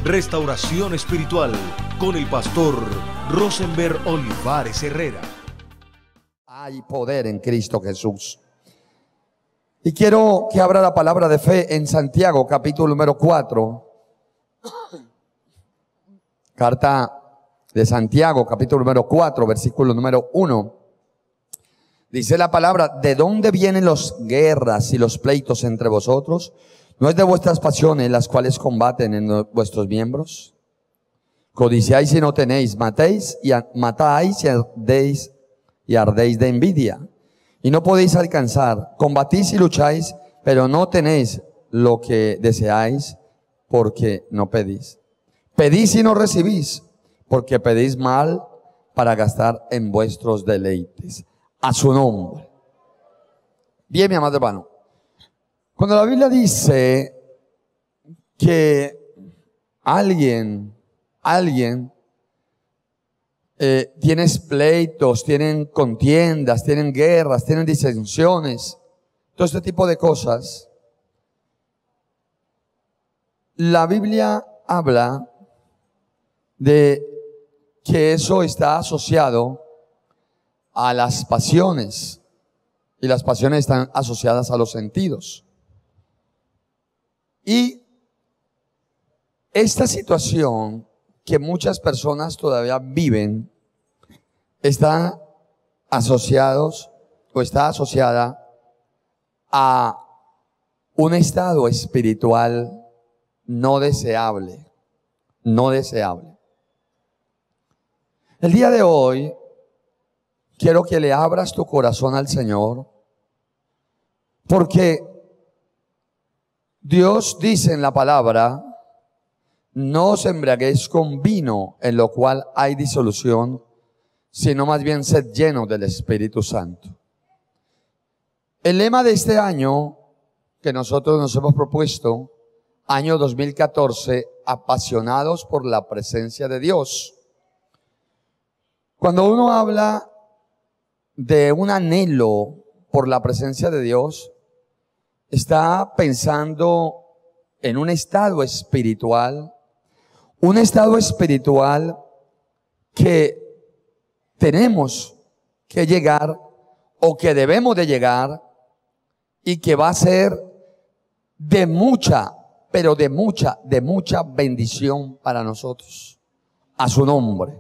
Restauración Espiritual con el pastor Rosenberg Olivares Herrera. Hay poder en Cristo Jesús. Y quiero que abra la palabra de fe en Santiago, capítulo número 4. Carta de Santiago, capítulo número 4, versículo número 1. Dice la palabra: ¿de dónde vienen las guerras y los pleitos entre vosotros? ¿No es de vuestras pasiones las cuales combaten en vuestros miembros? Codiciáis y no tenéis, matáis y ardéis de envidia, y no podéis alcanzar. Combatís y lucháis, pero no tenéis lo que deseáis, porque no pedís. Pedís y no recibís, porque pedís mal para gastar en vuestros deleites. A su nombre. Bien, mi amado hermano. Cuando la Biblia dice que alguien tiene pleitos, tienen contiendas, tienen guerras, tienen disensiones, todo este tipo de cosas, la Biblia habla de que eso está asociado a las pasiones, y las pasiones están asociadas a los sentidos. Y esta situación que muchas personas todavía viven está asociada a un estado espiritual no deseable. El día de hoy quiero que le abras tu corazón al Señor, porque Dios dice en la palabra: no os embriaguéis con vino, en lo cual hay disolución, sino más bien sed llenos del Espíritu Santo. El lema de este año que nosotros nos hemos propuesto, año 2014, apasionados por la presencia de Dios. Cuando uno habla de un anhelo por la presencia de Dios, está pensando en un estado espiritual que tenemos que llegar, o que debemos de llegar, y que va a ser de mucha, pero de mucha bendición para nosotros. A su nombre.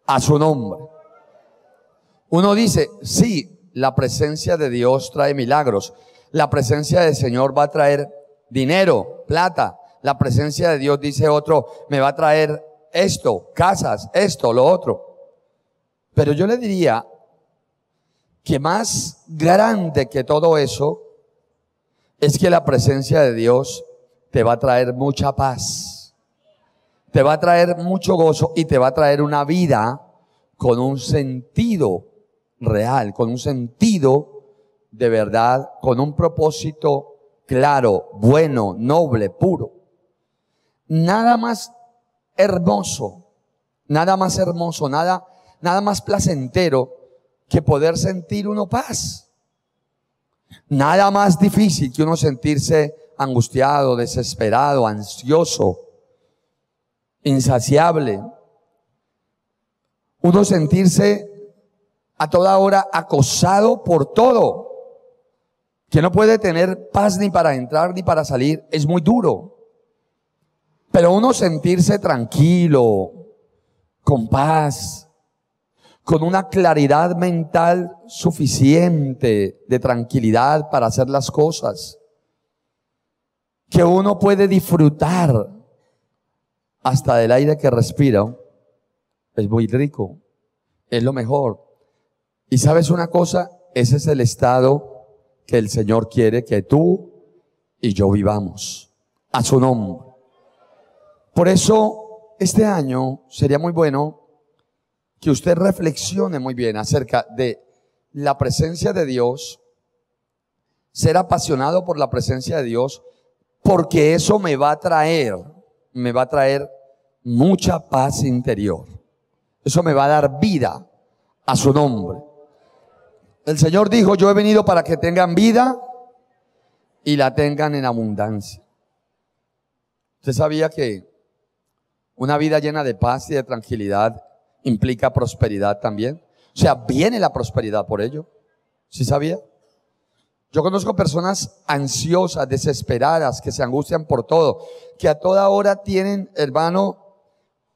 A su nombre. Uno dice, sí, la presencia de Dios trae milagros. La presencia del Señor va a traer dinero, plata. La presencia de Dios, dice otro, me va a traer esto, casas, esto, lo otro. Pero yo le diría que más grande que todo eso es que la presencia de Dios te va a traer mucha paz, te va a traer mucho gozo, y te va a traer una vida con un sentido real, con un sentido de verdad, con un propósito claro, bueno, noble, puro. Nada más hermoso, nada más placentero que poder sentir uno paz. Nada más difícil que uno sentirse angustiado, desesperado, ansioso, insaciable. Uno sentirse a toda hora acosado por todo, que no puede tener paz ni para entrar ni para salir, es muy duro. Pero uno sentirse tranquilo, con paz, con una claridad mental suficiente, de tranquilidad para hacer las cosas, que uno puede disfrutar hasta del aire que respira, es muy rico, es lo mejor. Y ¿sabes una cosa? Ese es el estado que el Señor quiere que tú y yo vivamos. A su nombre. Por eso, este año sería muy bueno que usted reflexione muy bien acerca de la presencia de Dios, ser apasionado por la presencia de Dios, porque eso me va a traer mucha paz interior. Eso me va a dar vida. A su nombre. El Señor dijo: yo he venido para que tengan vida y la tengan en abundancia. ¿Usted sabía que una vida llena de paz y de tranquilidad implica prosperidad también? O sea, viene la prosperidad por ello. ¿Sí sabía? Yo conozco personas ansiosas, desesperadas, que se angustian por todo, que a toda hora tienen, hermano,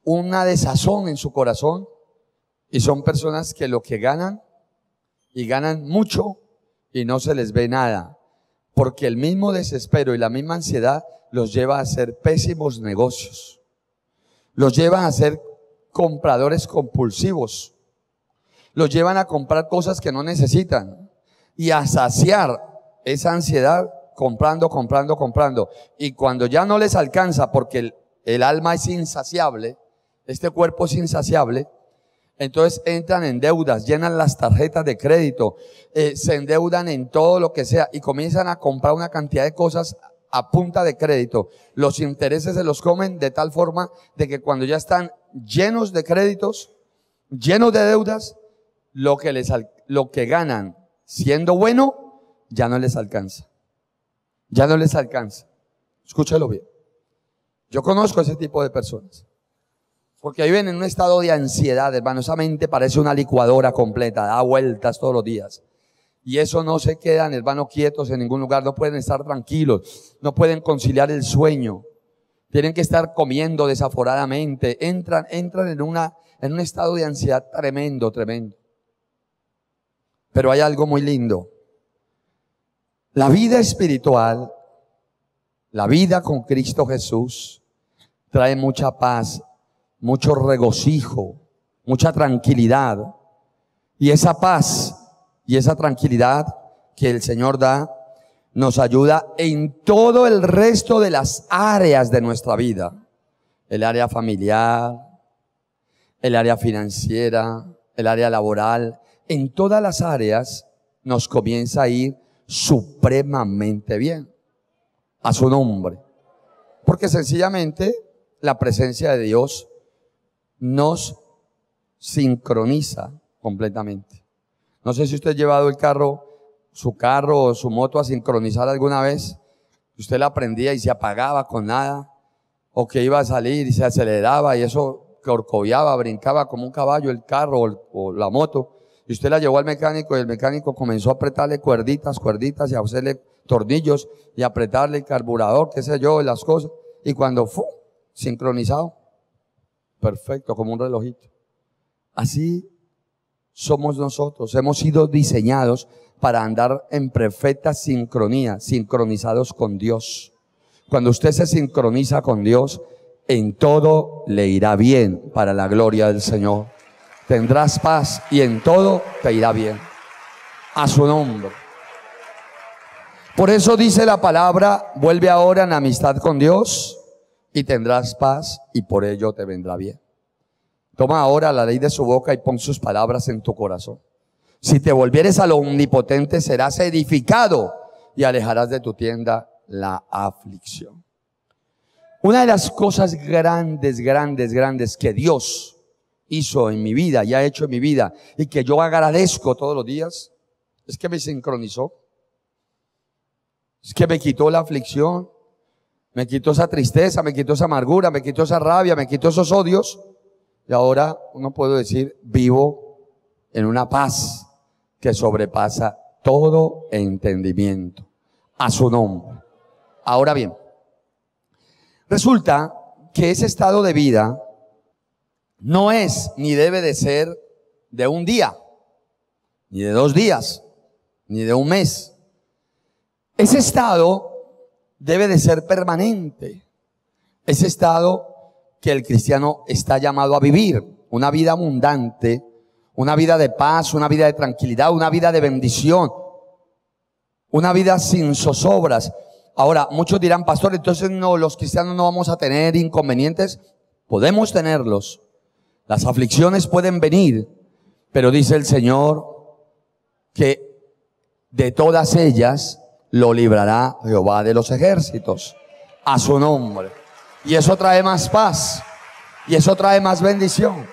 una desazón en su corazón, y son personas que lo que ganan, y ganan mucho, y no se les ve nada, porque el mismo desespero y la misma ansiedad los lleva a hacer pésimos negocios, los lleva a ser compradores compulsivos, los llevan a comprar cosas que no necesitan y a saciar esa ansiedad comprando. Y cuando ya no les alcanza, porque el alma es insaciable, este cuerpo es insaciable, entonces entran en deudas, llenan las tarjetas de crédito, se endeudan en todo lo que sea y comienzan a comprar una cantidad de cosas a punta de crédito. Los intereses se los comen de tal forma de que cuando ya están llenos de créditos, llenos de deudas, lo que ganan siendo bueno, ya no les alcanza. Ya no les alcanza. Escúchalo bien. Yo conozco ese tipo de personas. Porque viven en un estado de ansiedad, hermano. Esa mente parece una licuadora completa, da vueltas todos los días. Y eso no se quedan, hermano, quietos en ningún lugar. No pueden estar tranquilos. No pueden conciliar el sueño. Tienen que estar comiendo desaforadamente. Entran en un estado de ansiedad tremendo. Pero hay algo muy lindo. La vida espiritual, la vida con Cristo Jesús, trae mucha paz, mucho regocijo, mucha tranquilidad. Y esa paz y esa tranquilidad que el Señor da, nos ayuda en todo el resto de las áreas de nuestra vida. El área familiar, el área financiera, el área laboral. En todas las áreas nos comienza a ir supremamente bien. A su nombre. Porque sencillamente la presencia de Dios nos sincroniza completamente. No sé si usted ha llevado su carro o su moto a sincronizar alguna vez. Usted la prendía y se apagaba con nada. O que iba a salir y se aceleraba y eso corcoviaba, brincaba como un caballo el carro o la moto. Y usted la llevó al mecánico y el mecánico comenzó a apretarle cuerditas y a hacerle tornillos y a apretarle el carburador, qué sé yo, las cosas. Y cuando fue sincronizado, perfecto, como un relojito. Así somos nosotros. Hemos sido diseñados para andar en perfecta sincronía, sincronizados con Dios. Cuando usted se sincroniza con Dios, en todo le irá bien para la gloria del Señor. Tendrás paz y en todo te irá bien. A su nombre. Por eso dice la palabra, vuelve ahora en amistad con Dios y tendrás paz y por ello te vendrá bien. Toma ahora la ley de su boca y pon sus palabras en tu corazón. Si te volvieres a lo omnipotente, serás edificado y alejarás de tu tienda la aflicción. Una de las cosas grandes que Dios hizo en mi vida y ha hecho en mi vida y que yo agradezco todos los días, es que me sincronizó. Es que me quitó la aflicción, me quitó esa tristeza, me quitó esa amargura, me quitó esa rabia, me quitó esos odios. Y ahora uno puede decir, vivo en una paz que sobrepasa todo entendimiento. A su nombre. Ahora bien, resulta que ese estado de vida no es ni debe de ser de un día, ni de 2 días, ni de un mes. Ese estado debe de ser permanente. Ese estado que el cristiano está llamado a vivir. Una vida abundante, una vida de paz, una vida de tranquilidad, una vida de bendición. Una vida sin zozobras. Ahora, muchos dirán, pastor, entonces no, los cristianos no vamos a tener inconvenientes. Podemos tenerlos. Las aflicciones pueden venir, pero dice el Señor que de todas ellas lo librará Jehová de los ejércitos. A su nombre. Y eso trae más paz. Y eso trae más bendición.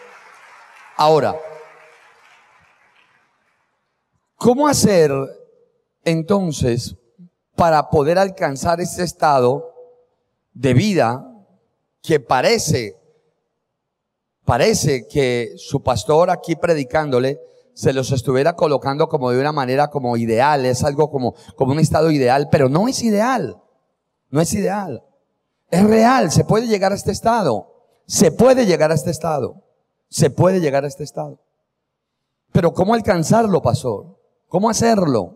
Ahora, ¿cómo hacer entonces para poder alcanzar ese estado de vida que parece que su pastor aquí predicándole se los estuviera colocando como de una manera como ideal, es algo como un estado ideal, pero no es ideal, no es ideal, es real, se puede llegar a este estado, se puede llegar a este estado, se puede llegar a este estado. Pero ¿cómo alcanzarlo, pastor? ¿Cómo hacerlo?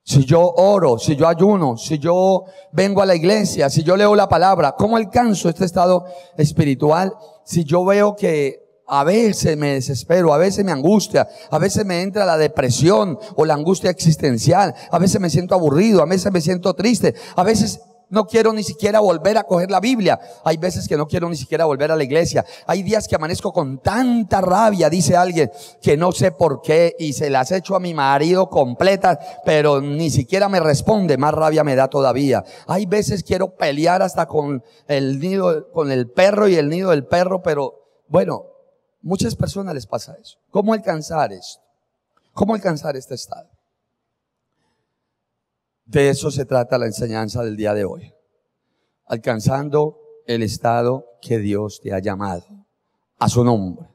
Si yo oro, si yo ayuno, si yo vengo a la iglesia, si yo leo la palabra, ¿cómo alcanzo este estado espiritual? Si yo veo que a veces me desespero, a veces me angustia, a veces me entra la depresión o la angustia existencial, a veces me siento aburrido, a veces me siento triste, a veces no quiero ni siquiera volver a coger la Biblia. Hay veces que no quiero ni siquiera volver a la iglesia. Hay días que amanezco con tanta rabia, dice alguien, que no sé por qué, y se las echo a mi marido completas, pero ni siquiera me responde, más rabia me da todavía. Hay veces quiero pelear hasta con el nido, con el perro y el nido del perro, pero bueno, muchas personas les pasa eso. ¿Cómo alcanzar esto? ¿Cómo alcanzar este estado? De eso se trata la enseñanza del día de hoy. Alcanzando el estado que Dios te ha llamado. A su nombre.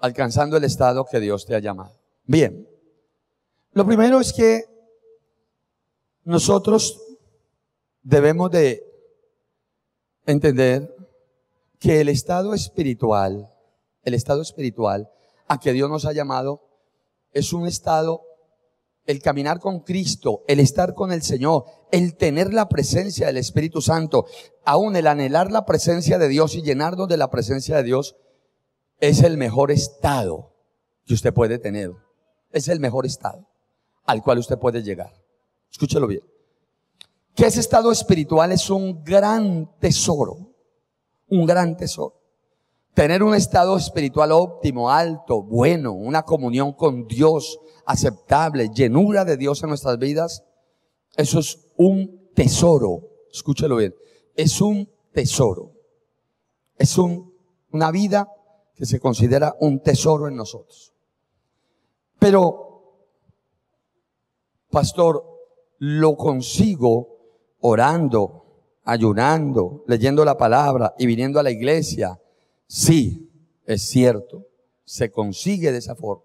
Alcanzando el estado que Dios te ha llamado. Bien. Lo primero es que nosotros debemos de entender que el estado espiritual a que Dios nos ha llamado es un estado. El caminar con Cristo, el estar con el Señor, el tener la presencia del Espíritu Santo, aún el anhelar la presencia de Dios y llenarnos de la presencia de Dios, es el mejor estado que usted puede tener. Es el mejor estado al cual usted puede llegar. Escúchelo bien. Que ese estado espiritual es un gran tesoro. Un gran tesoro. Tener un estado espiritual óptimo, alto, bueno, una comunión con Dios aceptable, llenura de Dios en nuestras vidas, eso es un tesoro. Escúchelo bien, es un tesoro. Es una vida que se considera un tesoro en nosotros. Pero, pastor, lo consigo orando, ayunando, leyendo la palabra y viniendo a la iglesia. Sí, es cierto, se consigue de esa forma.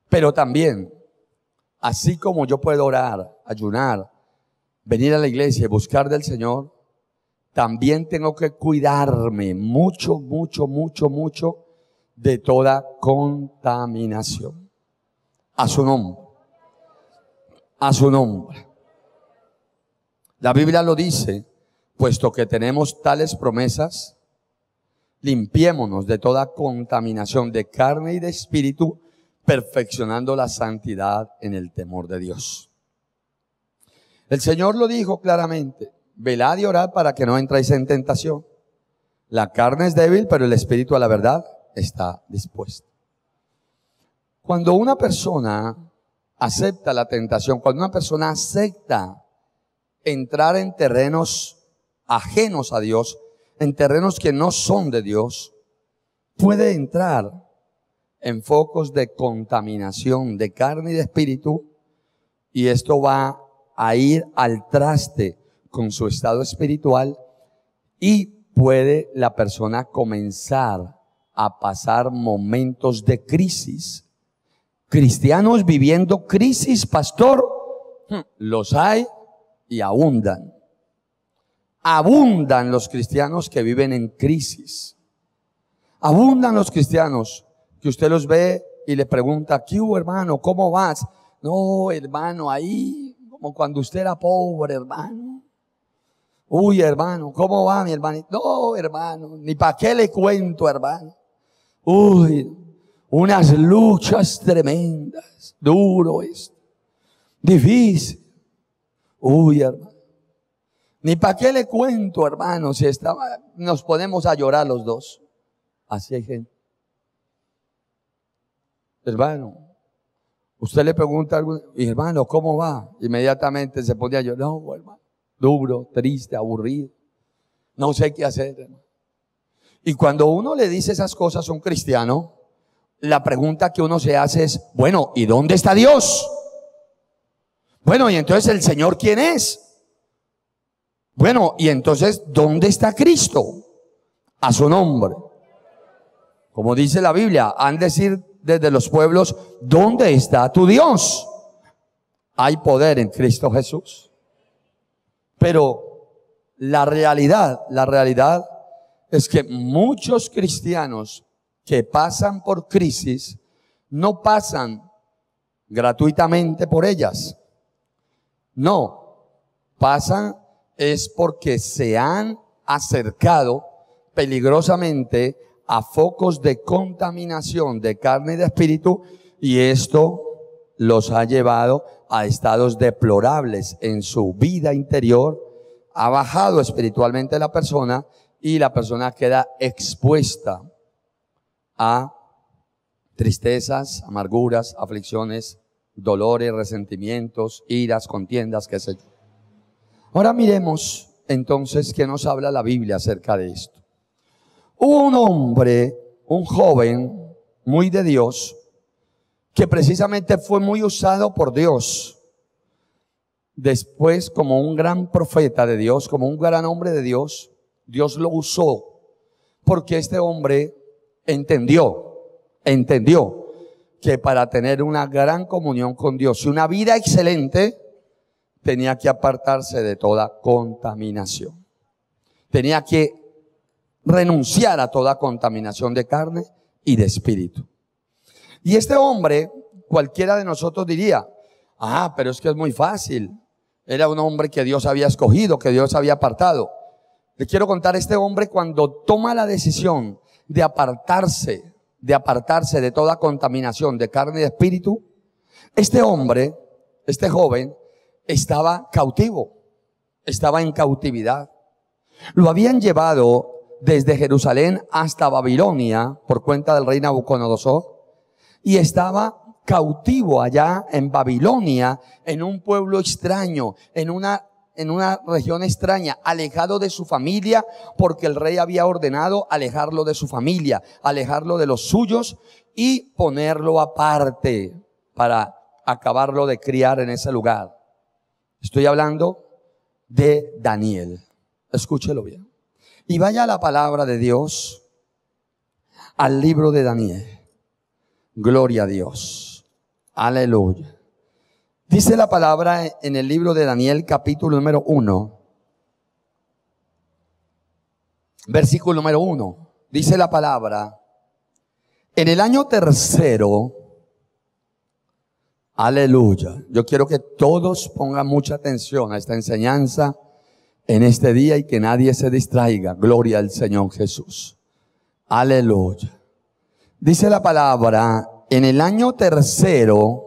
Pero también, así como yo puedo orar, ayunar, venir a la iglesia y buscar del Señor, también tengo que cuidarme mucho de toda contaminación. A su nombre. A su nombre. La Biblia lo dice, puesto que tenemos tales promesas, limpiémonos de toda contaminación de carne y de espíritu, perfeccionando la santidad en el temor de Dios. El Señor lo dijo claramente, velad y orad para que no entréis en tentación. La carne es débil, pero el espíritu a la verdad está dispuesto. Cuando una persona acepta la tentación, cuando una persona acepta entrar en terrenos ajenos a Dios, en terrenos que no son de Dios, puede entrar en focos de contaminación de carne y de espíritu, y esto va a ir al traste con su estado espiritual, y puede la persona comenzar a pasar momentos de crisis. Cristianos viviendo crisis, pastor, los hay y abundan. Abundan los cristianos que viven en crisis. Abundan los cristianos que usted los ve y le pregunta, ¿qué hubo, hermano? ¿Cómo vas? No, hermano, ahí, como cuando usted era pobre, hermano. Uy, hermano, ¿cómo va mi hermanito? No, hermano, ni para qué le cuento, hermano. Uy, unas luchas tremendas, duro esto, difícil. Uy, hermano, ni para qué le cuento, hermano, si nos ponemos a llorar los dos. Así hay gente. Hermano, usted le pregunta algo, y hermano, ¿cómo va? Inmediatamente se pone a llorar. No, hermano, duro, triste, aburrido. No sé qué hacer, hermano. Y cuando uno le dice esas cosas a un cristiano, la pregunta que uno se hace es, bueno, ¿y dónde está Dios? Bueno, y entonces el Señor, ¿quién es? Bueno, y entonces, ¿dónde está Cristo? A su nombre. Como dice la Biblia, han de decir desde los pueblos, ¿dónde está tu Dios? Hay poder en Cristo Jesús. Pero la realidad es que muchos cristianos que pasan por crisis no pasan gratuitamente por ellas. No, pasan es porque se han acercado peligrosamente a focos de contaminación de carne y de espíritu, y esto los ha llevado a estados deplorables en su vida interior. Ha bajado espiritualmente la persona y la persona queda expuesta a tristezas, amarguras, aflicciones, dolores, resentimientos, iras, contiendas, qué sé yo. Ahora miremos entonces qué nos habla la Biblia acerca de esto. Hubo un hombre, un joven muy de Dios, que precisamente fue muy usado por Dios. Después, como un gran profeta de Dios, como un gran hombre de Dios, Dios lo usó porque este hombre entendió que para tener una gran comunión con Dios y una vida excelente, tenía que apartarse de toda contaminación. Tenía que renunciar a toda contaminación de carne y de espíritu. Y este hombre, cualquiera de nosotros diría, pero es que es muy fácil. Era un hombre que Dios había escogido, que Dios había apartado. Le quiero contar, este hombre cuando toma la decisión de apartarse de toda contaminación de carne y de espíritu, este hombre, este joven, estaba cautivo, estaba en cautividad. Lo habían llevado desde Jerusalén hasta Babilonia por cuenta del rey Nabucodonosor, y estaba cautivo allá en Babilonia, en un pueblo extraño, en una región extraña, alejado de su familia, porque el rey había ordenado alejarlo de su familia, alejarlo de los suyos y ponerlo aparte para acabarlo de criar en ese lugar. Estoy hablando de Daniel. Escúchelo bien. Y vaya a la palabra de Dios, al libro de Daniel. Gloria a Dios. Aleluya. Dice la palabra en el libro de Daniel, capítulo número 1, versículo número 1. Dice la palabra, en el año tercero, aleluya. Yo quiero que todos pongan mucha atención a esta enseñanza en este día y que nadie se distraiga. Gloria al Señor Jesús. Aleluya. Dice la palabra, en el año tercero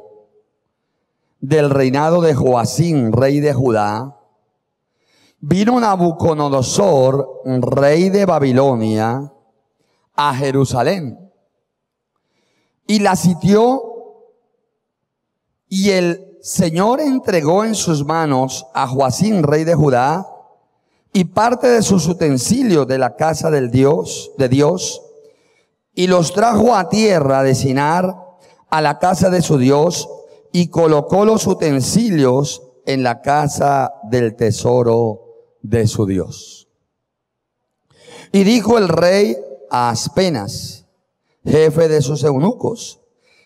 del reinado de Joacim, rey de Judá, vino Nabucodonosor, rey de Babilonia, a Jerusalén y la sitió, y el Señor entregó en sus manos a Joacim, rey de Judá, y parte de sus utensilios de la casa de Dios, y los trajo a tierra de Sinar, a la casa de su Dios, y colocó los utensilios en la casa del tesoro de su Dios. Y dijo el rey a Aspenas, jefe de sus eunucos,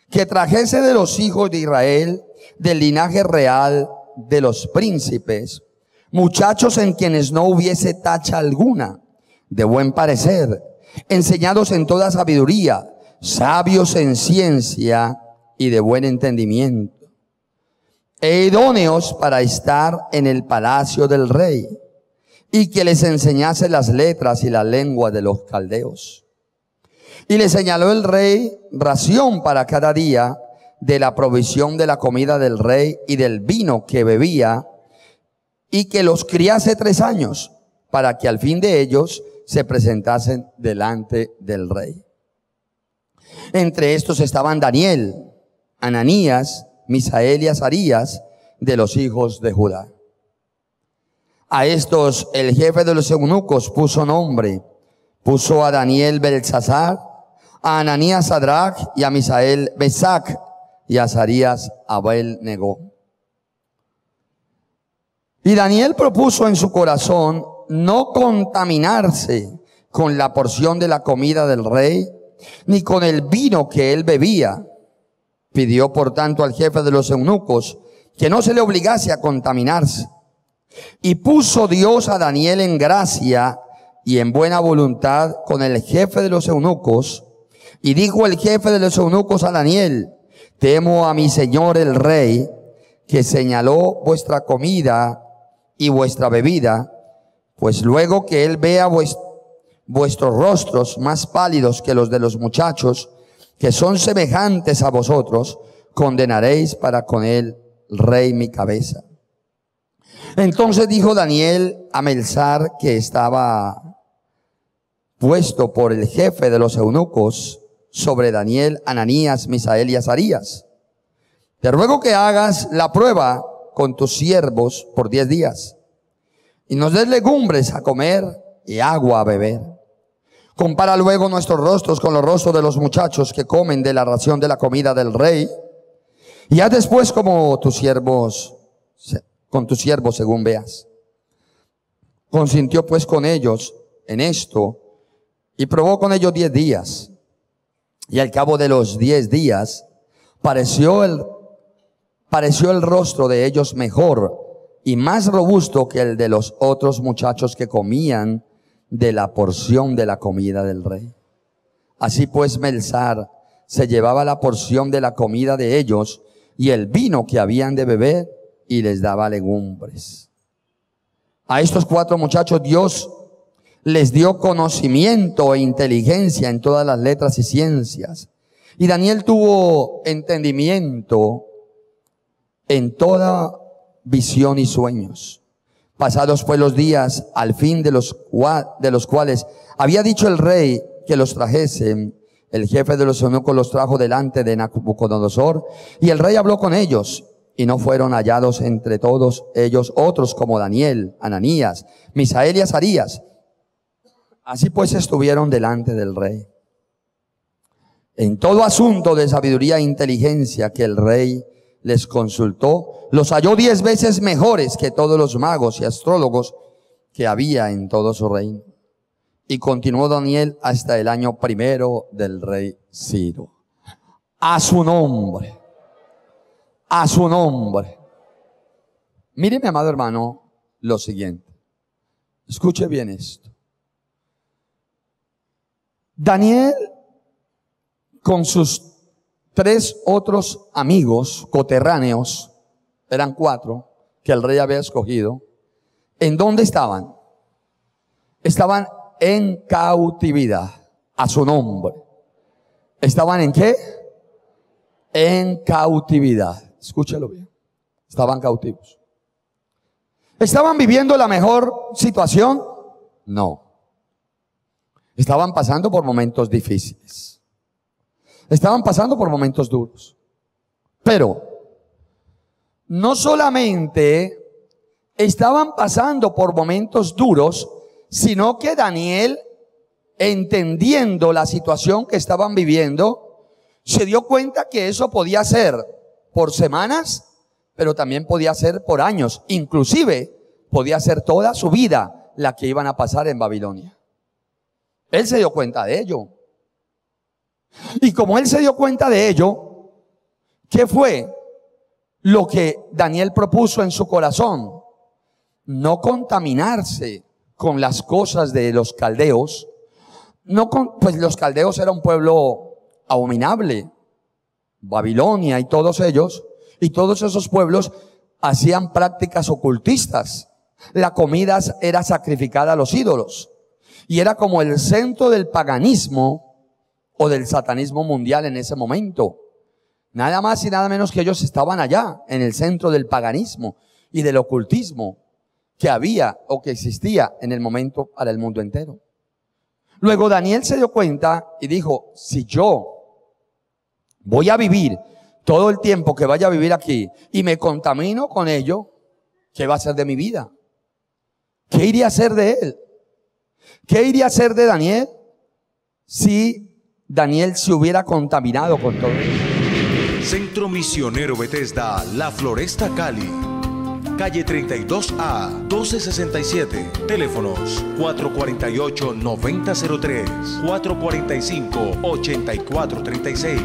que trajese de los hijos de Israel, del linaje real de los príncipes, muchachos en quienes no hubiese tacha alguna, de buen parecer, enseñados en toda sabiduría, sabios en ciencia y de buen entendimiento, e idóneos para estar en el palacio del rey, y que les enseñase las letras y la lengua de los caldeos. Y le señaló el rey ración para cada día de la provisión de la comida del rey y del vino que bebía, y que los criase 3 años, para que al fin de ellos se presentasen delante del rey. Entre estos estaban Daniel, Ananías, Misael y Azarías, de los hijos de Judá. A estos el jefe de los eunucos puso nombre. Puso a Daniel Belsasar, a Ananías Sadrach y a Misael Mesac, y a Azarías Abel-Negó. Y Daniel propuso en su corazón no contaminarse con la porción de la comida del rey, ni con el vino que él bebía. Pidió por tanto al jefe de los eunucos que no se le obligase a contaminarse. Y puso Dios a Daniel en gracia y en buena voluntad con el jefe de los eunucos. Y dijo el jefe de los eunucos a Daniel: temo a mi señor el rey, que señaló vuestra comida y vuestra bebida, pues luego que él vea vuestros rostros más pálidos que los de los muchachos, que son semejantes a vosotros, condenaréis para con el rey mi cabeza. Entonces dijo Daniel a Melzar, que estaba puesto por el jefe de los eunucos sobre Daniel, Ananías, Misael y Azarías: te ruego que hagas la prueba con tus siervos por 10 días, y nos des legumbres a comer y agua a beber. Compara luego nuestros rostros con los rostros de los muchachos que comen de la ración de la comida del rey, y haz después como tus siervos, con tus siervos según veas. Consintió pues con ellos en esto, y probó con ellos 10 días. Y al cabo de los 10 días, pareció el rostro de ellos mejor y más robusto que el de los otros muchachos que comían de la porción de la comida del rey. Así pues Melzar se llevaba la porción de la comida de ellos y el vino que habían de beber, y les daba legumbres. A estos 4 muchachos Dios les dio conocimiento e inteligencia en todas las letras y ciencias. Y Daniel tuvo entendimiento en toda visión y sueños. Pasados pues los días, al fin de los cuales había dicho el rey que los trajesen, el jefe de los eunucos los trajo delante de Nabucodonosor, y el rey habló con ellos, y no fueron hallados entre todos ellos otros como Daniel, Ananías, Misael y Azarías. Así pues estuvieron delante del rey. En todo asunto de sabiduría e inteligencia que el rey les consultó, los halló 10 veces mejores que todos los magos y astrólogos que había en todo su reino. Y continuó Daniel hasta el año 1 del rey Ciro. A su nombre. A su nombre. Mire, mi amado hermano, lo siguiente. Escuche bien esto. Daniel, con sus 3 otros amigos coterráneos, eran 4 que el rey había escogido. ¿En dónde estaban? Estaban en cautividad. A su nombre. ¿Estaban en qué? En cautividad. Escúchelo bien. Estaban cautivos. ¿Estaban viviendo la mejor situación? No. Estaban pasando por momentos difíciles. Estaban pasando por momentos duros. Pero no solamente estaban pasando por momentos duros, sino que Daniel, entendiendo la situación que estaban viviendo, se dio cuenta que eso podía ser por semanas, pero también podía ser por años. Inclusive podía ser toda su vida la que iban a pasar en Babilonia. Él se dio cuenta de ello. Y como él se dio cuenta de ello, ¿qué fue lo que Daniel propuso en su corazón? No contaminarse con las cosas de los caldeos. Pues los caldeos era un pueblo abominable. Babilonia y todos ellos, y todos esos pueblos hacían prácticas ocultistas. La comida era sacrificada a los ídolos. Y era como el centro del paganismo o del satanismo mundial en ese momento. Nada más y nada menos que ellos estaban allá, en el centro del paganismo y del ocultismo que había o que existía en el momento para el mundo entero. Luego Daniel se dio cuenta y dijo: si yo voy a vivir todo el tiempo que vaya a vivir aquí y me contamino con ello, ¿qué va a ser de mi vida? ¿Qué iría a hacer de él? ¿Qué iría a hacer de Daniel si Daniel se hubiera contaminado con todo ello? Centro Misionero Bethesda, La Floresta, Cali. calle 32A, 1267. Teléfonos 448-9003, 445-8436.